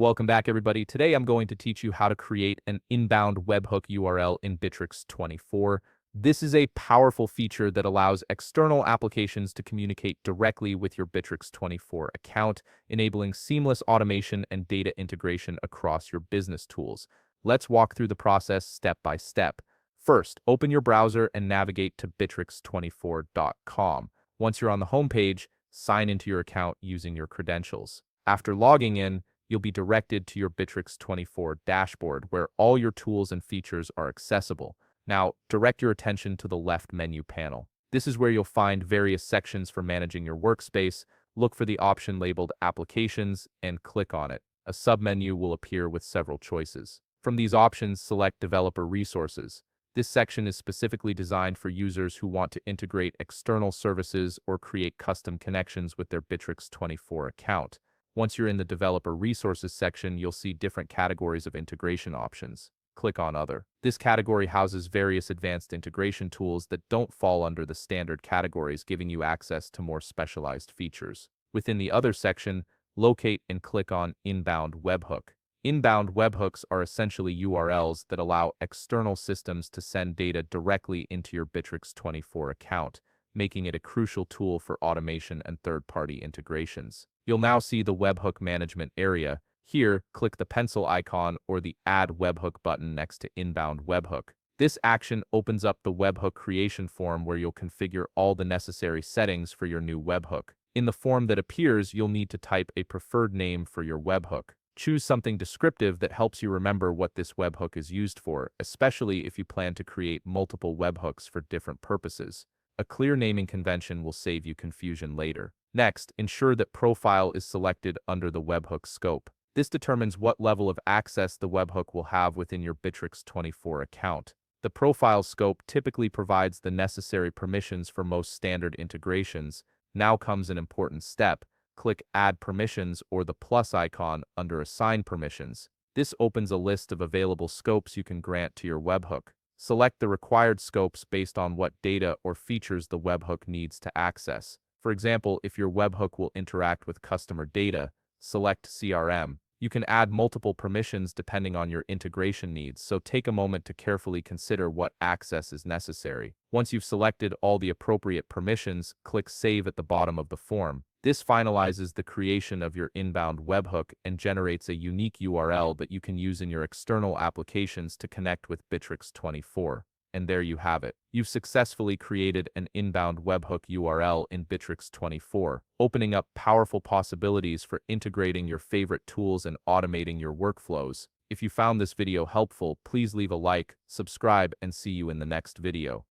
Welcome back, everybody. Today I'm going to teach you how to create an inbound webhook URL in Bitrix24. This is a powerful feature that allows external applications to communicate directly with your Bitrix24 account, enabling seamless automation and data integration across your business tools. Let's walk through the process step by step. First, open your browser and navigate to bitrix24.com. Once you're on the homepage, sign into your account using your credentials. After logging in, you'll be directed to your Bitrix24 dashboard where all your tools and features are accessible. Now, direct your attention to the left menu panel. This is where you'll find various sections for managing your workspace. Look for the option labeled Applications and click on it. A submenu will appear with several choices. From these options, select Developer Resources. This section is specifically designed for users who want to integrate external services or create custom connections with their Bitrix24 account. Once you're in the Developer Resources section, you'll see different categories of integration options. Click on Other. This category houses various advanced integration tools that don't fall under the standard categories, giving you access to more specialized features. Within the Other section, locate and click on Inbound Webhook. Inbound webhooks are essentially URLs that allow external systems to send data directly into your Bitrix24 account, making it a crucial tool for automation and third-party integrations. You'll now see the webhook management area. Here, click the pencil icon or the Add Webhook button next to Inbound Webhook. This action opens up the webhook creation form where you'll configure all the necessary settings for your new webhook. In the form that appears, you'll need to type a preferred name for your webhook. Choose something descriptive that helps you remember what this webhook is used for, especially if you plan to create multiple webhooks for different purposes. A clear naming convention will save you confusion later. Next, ensure that Profile is selected under the webhook scope. This determines what level of access the webhook will have within your Bitrix24 account. The Profile scope typically provides the necessary permissions for most standard integrations. Now comes an important step. Click Add Permissions or the plus icon under Assign Permissions. This opens a list of available scopes you can grant to your webhook. Select the required scopes based on what data or features the webhook needs to access. For example, if your webhook will interact with customer data, select CRM. You can add multiple permissions depending on your integration needs, so take a moment to carefully consider what access is necessary. Once you've selected all the appropriate permissions, click Save at the bottom of the form. This finalizes the creation of your inbound webhook and generates a unique URL that you can use in your external applications to connect with Bitrix24. And there you have it. You've successfully created an inbound webhook URL in Bitrix24, opening up powerful possibilities for integrating your favorite tools and automating your workflows. If you found this video helpful, please leave a like, subscribe, and see you in the next video.